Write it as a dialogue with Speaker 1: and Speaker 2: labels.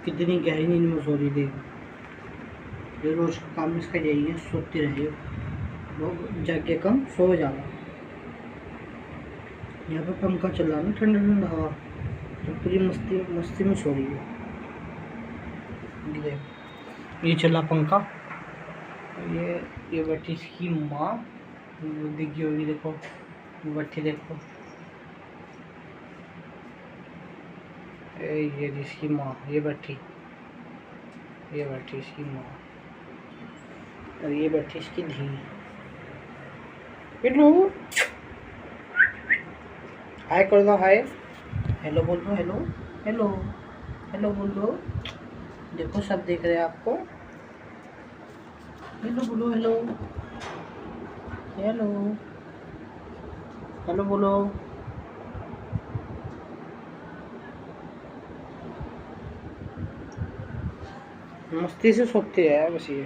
Speaker 1: कितनी गहरी नींद में सो रही थी। ये रोज का काम इसका यही है, सोती रही वो, जाके कम सो जाना। यहाँ पे पंखा चल रहा है ना, ठंडा ठंडा हवा, तो पूरी मस्ती मस्ती में सो रही है। ये देख, ये चला पंखा। ये बैठी इसकी माँ, दिखी होगी, देखो बैठी, देखो ये इसकी माँ, ये बैठी इसकी माँ, और ये बैठी इसकी धी। हेलो, हाय कर दो, हाय, हेलो बोल दो, हेलो हेलो हेलो बोल दो। देखो सब देख रहे हैं आपको। हेलो बोलो, हेलो हेलो हेलो बोलो। मस्ती से सोते हैं बस ये।